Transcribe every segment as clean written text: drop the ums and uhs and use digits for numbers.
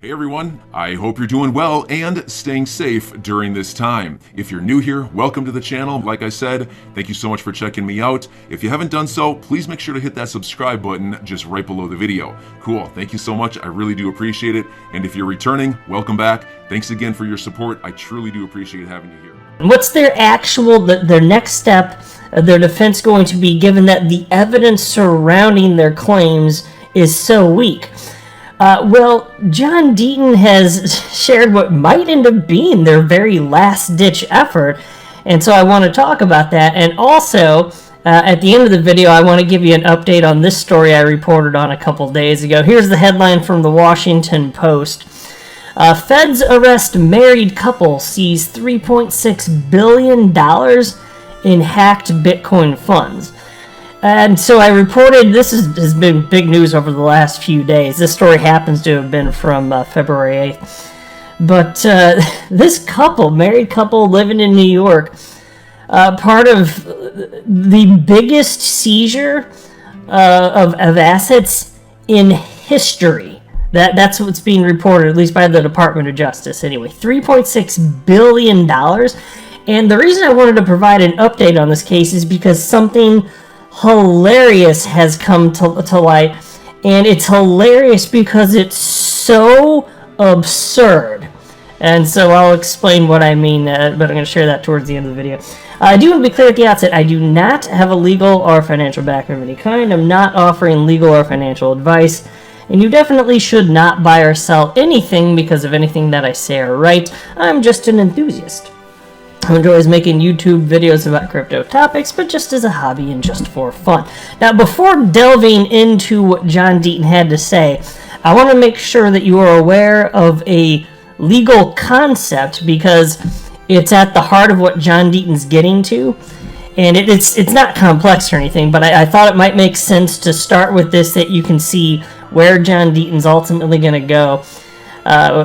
Hey everyone, I hope you're doing well and staying safe during this time. If you're new here, welcome to the channel. Like I said, thank you so much for checking me out. If you haven't done so, please make sure to hit that subscribe button just right below the video. Cool, thank you so much. I really do appreciate it. And if you're returning, welcome back. Thanks again for your support. I truly do appreciate having you here. What's their their next step, their defense going to be, given that the evidence surrounding their claims is so weak? Well, John Deaton has shared what might end up being their very last-ditch effort, and so I want to talk about that. And also, at the end of the video, I want to give you an update on this story I reported on a couple days ago. Here's the headline from the Washington Post. Feds arrest married couple, sees $3.6 billion in hacked Bitcoin funds. And so I reported, this has been big news over the last few days. This story happens to have been from February 8th. But this couple, married couple living in New York, part of the biggest seizure of assets in history. That's what's being reported, at least by the Department of Justice anyway. $3.6 billion. And the reason I wanted to provide an update on this case is because something hilarious has come to light, and it's hilarious because it's so absurd. And so I'll explain what I mean, but I'm going to share that towards the end of the video. I do want to be clear at the outset, I do not have a legal or financial background of any kind. I'm not offering legal or financial advice, and you definitely should not buy or sell anything because of anything that I say or write. I'm just an enthusiast who enjoys making YouTube videos about crypto topics, but just as a hobby and just for fun. Now, before delving into what John Deaton had to say, I want to make sure that you are aware of a legal concept, because it's at the heart of what John Deaton's getting to. And it's not complex or anything, but I thought it might make sense to start with this, that you can see where John Deaton's ultimately going to go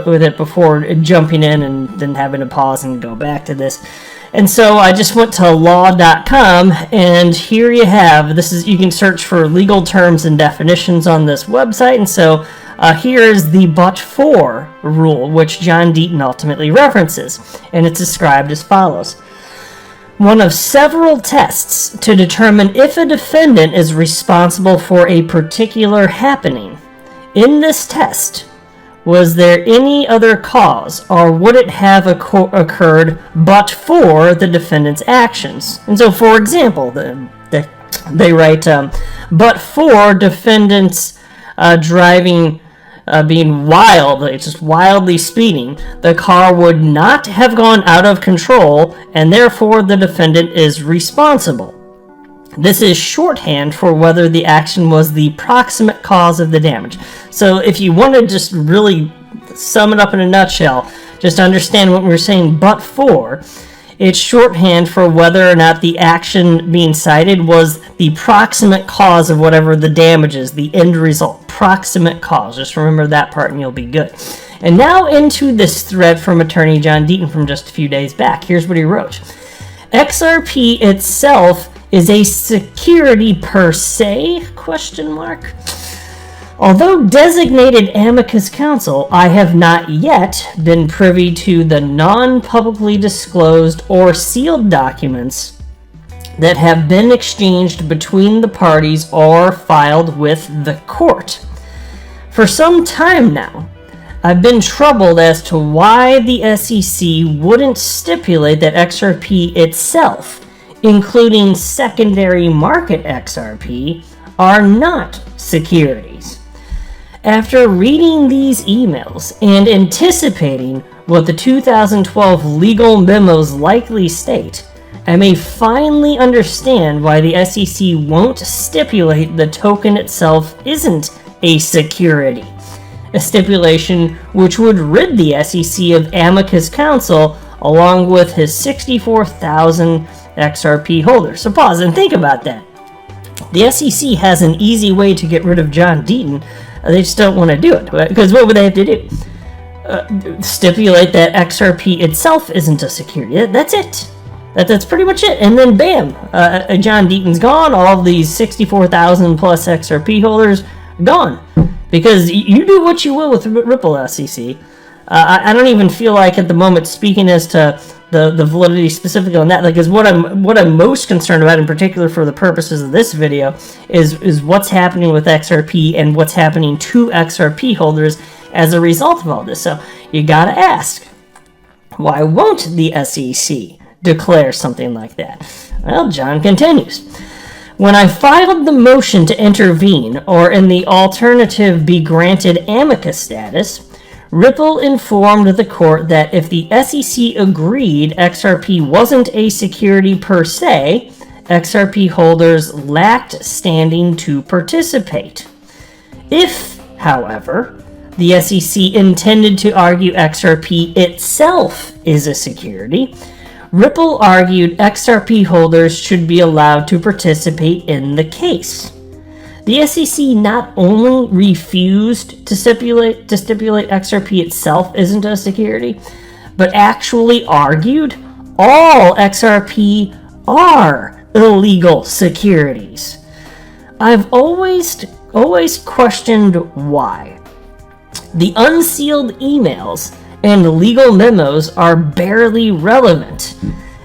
with it before jumping in and then having to pause and go back to this. And so I just went to law.com, and here you have, you can search for legal terms and definitions on this website. And so here is the but-for rule, which John Deaton ultimately references, and it's described as follows. One of several tests to determine if a defendant is responsible for a particular happening. In this test, was there any other cause, or would it have occurred but for the defendant's actions? And so, for example, they write, but for defendants driving, being wild, just wildly speeding, the car would not have gone out of control, and therefore the defendant is responsible. This is shorthand for whether the action was the proximate cause of the damage. So if you want to just really sum it up in a nutshell, just understand what we're saying, but for, it's shorthand for whether or not the action being cited was the proximate cause of whatever the damage is, the end result, proximate cause. Just remember that part and you'll be good. And now into this thread from attorney John Deaton from just a few days back. Here's what he wrote. XRP itself is a security per se? Although designated amicus counsel, I have not yet been privy to the non-publicly disclosed or sealed documents that have been exchanged between the parties or filed with the court. For some time now, I've been troubled as to why the SEC wouldn't stipulate that XRP itself, including secondary market XRP, are not securities. After reading these emails and anticipating what the 2012 legal memos likely state, I may finally understand why the SEC won't stipulate the token itself isn't a security, a stipulation which would rid the SEC of amicus counsel along with his 64,000 XRP holders. So pause and think about that. The SEC has an easy way to get rid of John Deaton. They just don't want to do it. Because what would they have to do? Stipulate that XRP itself isn't a security. That's it. That's pretty much it. And then bam, John Deaton's gone. All of these 64,000 plus XRP holders gone. Because you do what you will with Ripple, SEC. I don't even feel like at the moment speaking as to the validity specifically on that, because what I'm most concerned about, in particular for the purposes of this video, is what's happening with XRP and what's happening to XRP holders as a result of all this. So you gotta ask, why won't the SEC declare something like that? Well, John continues. When I filed the motion to intervene, or in the alternative be granted amicus status, Ripple informed the court that if the SEC agreed XRP wasn't a security per se, XRP holders lacked standing to participate. If, however, the SEC intended to argue XRP itself is a security, Ripple argued XRP holders should be allowed to participate in the case. The SEC not only refused to stipulate XRP itself isn't a security, but actually argued all XRP are illegal securities. I've always questioned why. The unsealed emails and legal memos are barely relevant.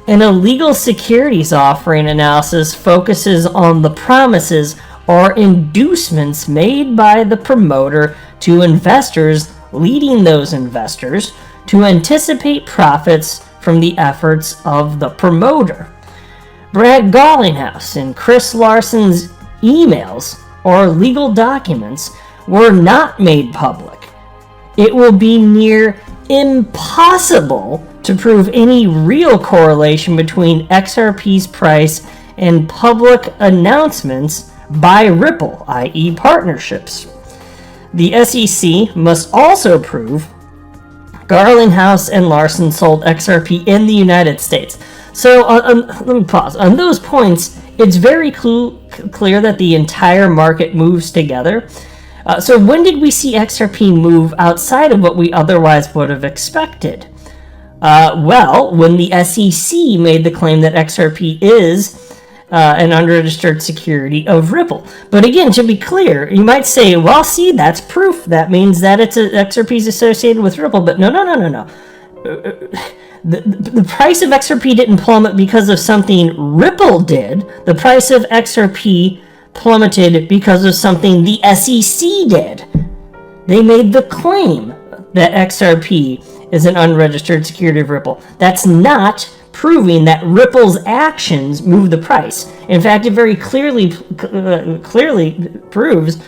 An illegal securities offering analysis focuses on the promises or inducements made by the promoter to investors, leading those investors to anticipate profits from the efforts of the promoter. Brad Garlinghouse and Chris Larson's emails or legal documents were not made public. It will be near impossible to prove any real correlation between XRP's price and public announcements by Ripple, i.e. partnerships. The SEC must also prove Garlinghouse and Larson sold XRP in the United States. So, let me pause. On those points, it's very clear that the entire market moves together. So when did we see XRP move outside of what we otherwise would have expected? Well, when the SEC made the claim that XRP is an unregistered security of Ripple. But again, to be clear, you might say, well, see, that's proof. That means that XRP is associated with Ripple. But no. The price of XRP didn't plummet because of something Ripple did. The price of XRP plummeted because of something the SEC did. They made the claim that XRP is an unregistered security of Ripple. That's not proving that Ripple's actions move the price. In fact, it very clearly proves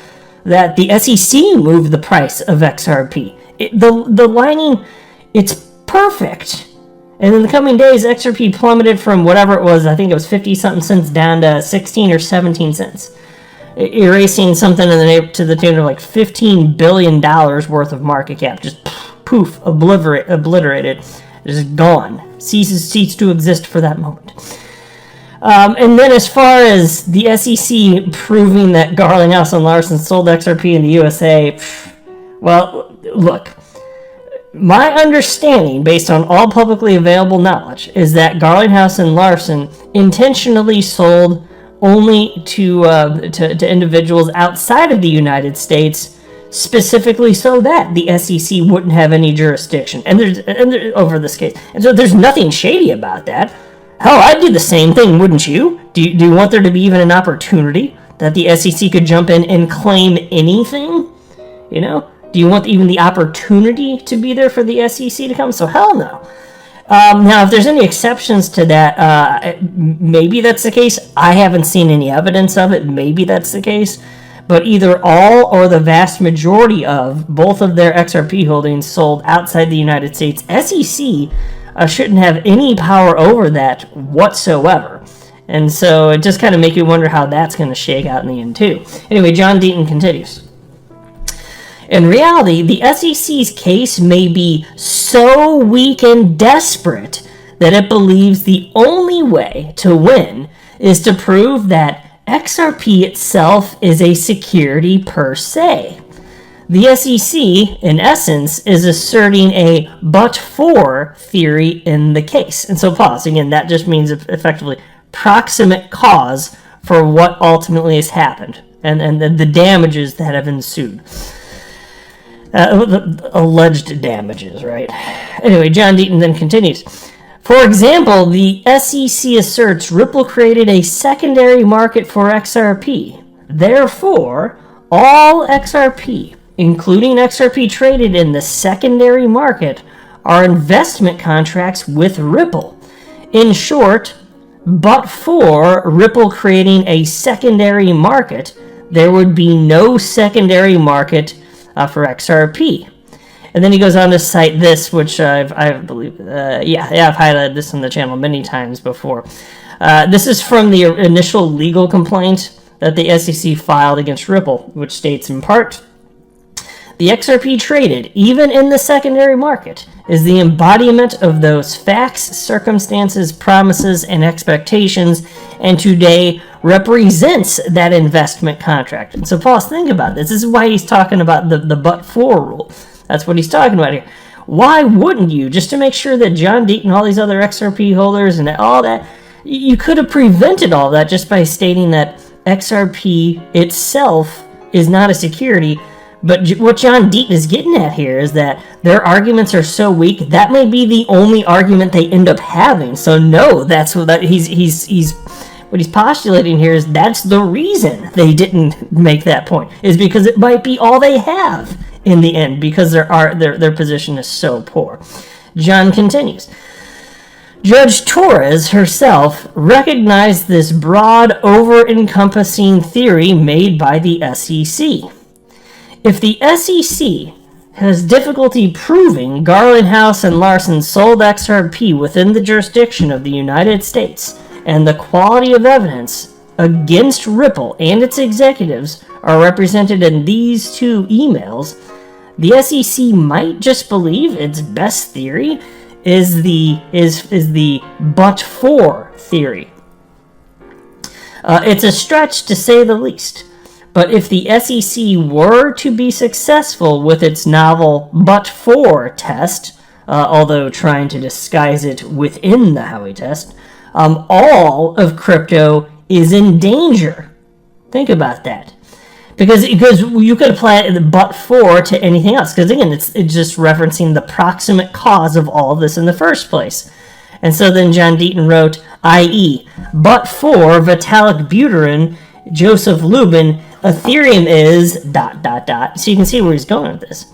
that the SEC moved the price of XRP. The lining, it's perfect. And in the coming days, XRP plummeted from whatever it was, I think it was 50-something cents down to 16 or 17 cents. Erasing something to the tune of like $15 billion worth of market cap. Just poof, obliterated. Just gone. Cease to exist for that moment. And then as far as the SEC proving that Garlinghouse and Larson sold XRP in the USA, well, look, my understanding, based on all publicly available knowledge, is that Garlinghouse and Larson intentionally sold only to individuals outside of the United States, specifically so that the SEC wouldn't have any jurisdiction over this case. And so there's nothing shady about that. Hell, I'd do the same thing, wouldn't you? Do you want there to be even an opportunity that the SEC could jump in and claim anything? You know? Do you want even the opportunity to be there for the SEC to come? So hell no. Now, if there's any exceptions to that, maybe that's the case. I haven't seen any evidence of it. Maybe that's the case. But either all or the vast majority of both of their XRP holdings sold outside the United States, SEC shouldn't have any power over that whatsoever. And so it just kind of makes you wonder how that's going to shake out in the end, too. Anyway, John Deaton continues. In reality, the SEC's case may be so weak and desperate that it believes the only way to win is to prove that XRP itself is a security per se. The SEC, in essence, is asserting a but-for theory in the case. And so pause. Again, that just means effectively proximate cause for what ultimately has happened and the damages that have ensued. The alleged damages, right? Anyway, John Deaton then continues. For example, the SEC asserts Ripple created a secondary market for XRP. Therefore, all XRP, including XRP traded in the secondary market, are investment contracts with Ripple. In short, but for Ripple creating a secondary market, there would be no secondary market for XRP. And then he goes on to cite this, which I've highlighted this on the channel many times before. This is from the initial legal complaint that the SEC filed against Ripple, which states in part, the XRP traded, even in the secondary market, is the embodiment of those facts, circumstances, promises, and expectations, and today represents that investment contract. And so, Paul, think about this. This is why he's talking about the but-for rule. That's what he's talking about here. Why wouldn't you, just to make sure that John Deaton and all these other XRP holders and all that, you could have prevented all that just by stating that XRP itself is not a security. But what John Deaton is getting at here is that their arguments are so weak, that may be the only argument they end up having. So no, that's what he's what he's postulating here is that's the reason they didn't make that point, is because it might be all they have in the end, because their position is so poor. John continues. Judge Torres herself recognized this broad, over-encompassing theory made by the SEC. If the SEC has difficulty proving Garland, House, and Larson sold XRP within the jurisdiction of the United States, and the quality of evidence against Ripple and its executives are represented in these two emails, the SEC might just believe its best theory is the but-for theory. It's a stretch to say the least. But if the SEC were to be successful with its novel but-for test, although trying to disguise it within the Howey test, all of crypto is in danger. Think about that. Because you could apply the but-for to anything else. Because again, it's just referencing the proximate cause of all of this in the first place. And so then John Deaton wrote, i.e., but for Vitalik Buterin, Joseph Lubin, Ethereum is ... So you can see where he's going with this.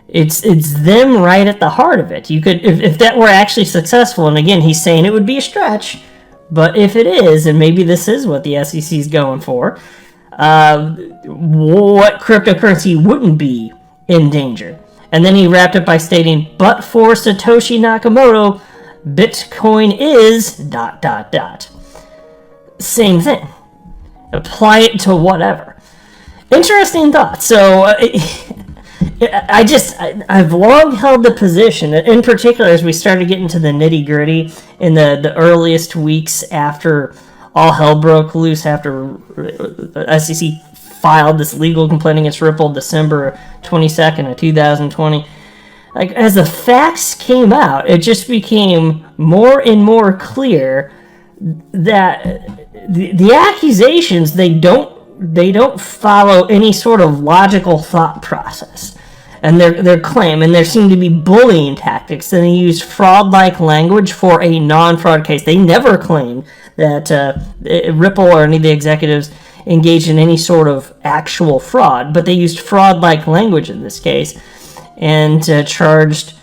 It's them right at the heart of it. You could, if that were actually successful, and again, he's saying it would be a stretch, but if it is, and maybe this is what the SEC is going for, what cryptocurrency wouldn't be in danger? And then he wrapped up by stating, but for Satoshi Nakamoto, Bitcoin is ... Same thing. Apply it to whatever. Interesting thought. So I've long held the position, in particular as we started getting to the nitty gritty in the earliest weeks after all hell broke loose, after SEC filed this legal complaint against Ripple December 22nd of 2020. Like, as the facts came out, it just became more and more clear that the accusations, they don't follow any sort of logical thought process, and their claim, and there seem to be bullying tactics, and they used fraud-like language for a non-fraud case. They never claimed that Ripple or any of the executives engaged in any sort of actual fraud, but they used fraud-like language in this case, and charged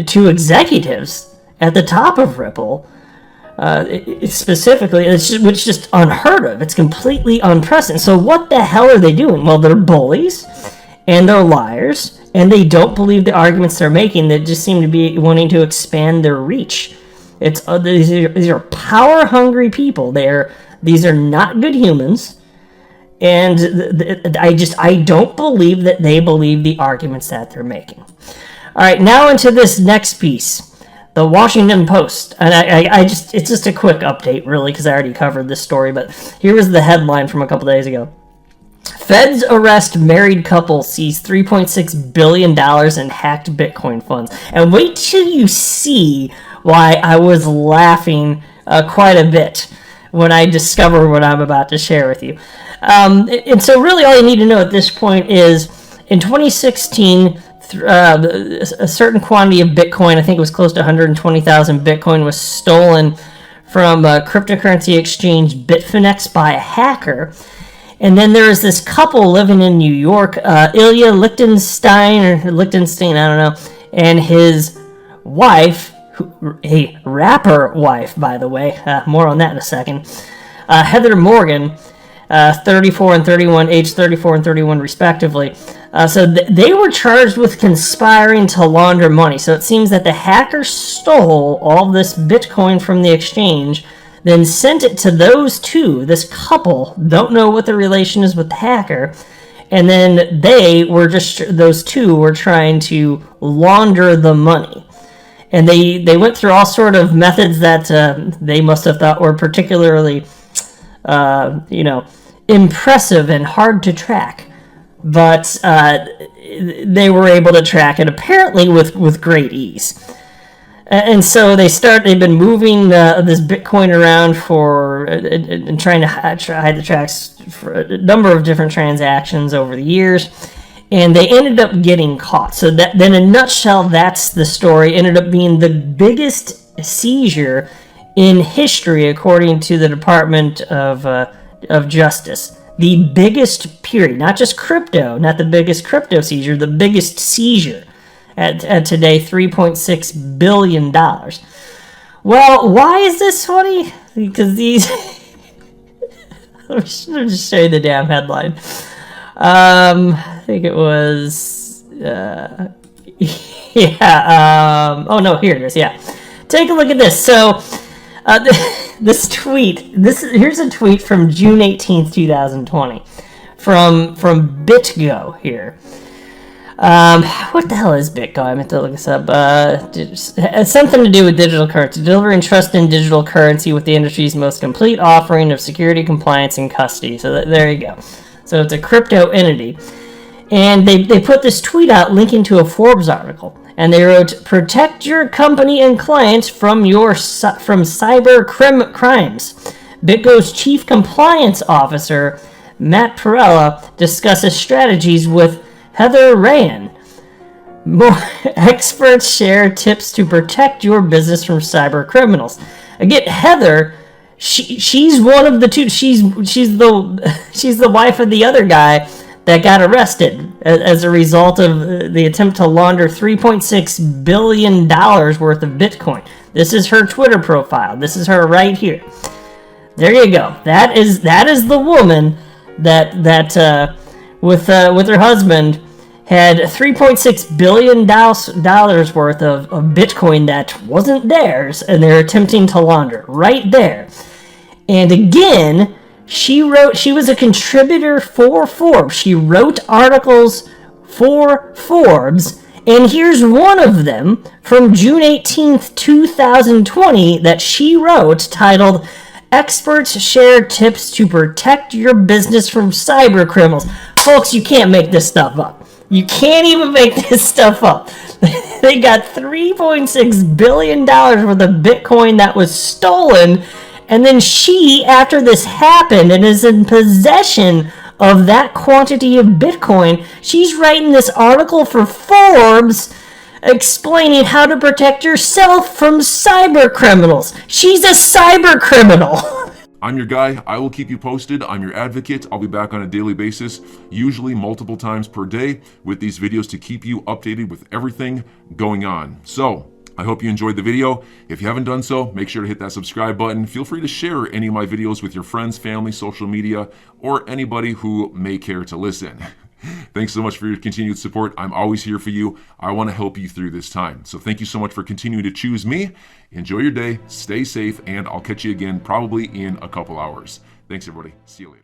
two executives at the top of Ripple. Specifically, which is just unheard of. It's completely unprecedented. So what the hell are they doing? Well, they're bullies, and they're liars, and they don't believe the arguments they're making. They just seem to be wanting to expand their reach. These are power-hungry people. These are not good humans, and I don't believe that they believe the arguments that they're making. All right, now into this next piece. The Washington Post, and it's just a quick update, really, because I already covered this story, but here was the headline from a couple days ago. Feds arrest married couple, seize $3.6 billion in hacked Bitcoin funds. And wait till you see why I was laughing quite a bit when I discover what I'm about to share with you. And so really all you need to know at this point is In 2016, a certain quantity of Bitcoin, I think it was close to 120,000 Bitcoin, was stolen from cryptocurrency exchange Bitfinex by a hacker. And then there was this couple living in New York, Ilya Lichtenstein, I don't know, and his wife, a rapper wife, by the way, more on that in a second, Heather Morgan, 34 and 31, age 34 and 31 respectively. So they were charged with conspiring to launder money. So it seems that the hacker stole all this Bitcoin from the exchange, then sent it to those two, this couple, don't know what the relation is with the hacker, and then those two were trying to launder the money. And they went through all sort of methods that they must have thought were particularly, impressive and hard to track. But they were able to track it apparently with great ease. And so they've been moving this Bitcoin around and trying to hide the tracks for a number of different transactions over the years, and they ended up getting caught. So then, in a nutshell, that's the story. Ended up being the biggest seizure in history, according to the Department of Justice. The biggest, period. Not just crypto, not the biggest crypto seizure, the biggest seizure. At today, $3.6 billion. Well, why is this funny? Because these... Let me just show you the damn headline. I think it was... oh, no, here it is, yeah. Take a look at this. So, this tweet... Here's a tweet from June 18th, 2020. From BitGo here. What the hell is Bitcoin? I meant to look this up. It's something to do with digital currency. Delivering trust in digital currency with the industry's most complete offering of security, compliance, and custody. So there you go. So it's a crypto entity. And they put this tweet out linking to a Forbes article. And they wrote, "Protect your company and clients from cyber crimes." BitGo's chief compliance officer, Matt Perella, discusses strategies with Heather Rayan. More experts share tips to protect your business from cyber criminals. Again, Heather, she's one of the two. She's the wife of the other guy that got arrested as a result of the attempt to launder $3.6 billion worth of Bitcoin. This is her Twitter profile. This is her right here. There you go. That is the woman that with her husband had $3.6 billion worth of Bitcoin that wasn't theirs, and they're attempting to launder right there. And again, she was a contributor for Forbes. She wrote articles for Forbes, and here's one of them from June 18th, 2020 that she wrote, titled, "Experts Share Tips to Protect Your Business from Cyber Criminals." Folks, you can't make this stuff up. You can't even make this stuff up. They got $3.6 billion worth of Bitcoin that was stolen, and then she, after this happened and is in possession of that quantity of Bitcoin, she's writing this article for Forbes explaining how to protect yourself from cyber criminals. She's a cyber criminal. I'm your guy. I will keep you posted. I'm your advocate. I'll be back on a daily basis, usually multiple times per day, with these videos to keep you updated with everything going on. So, I hope you enjoyed the video. If you haven't done so, make sure to hit that subscribe button. Feel free to share any of my videos with your friends, family, social media, or anybody who may care to listen. Thanks so much for your continued support. I'm always here for you. I want to help you through this time. So thank you so much for continuing to choose me. Enjoy your day, stay safe, and I'll catch you again probably in a couple hours. Thanks, everybody. See you later.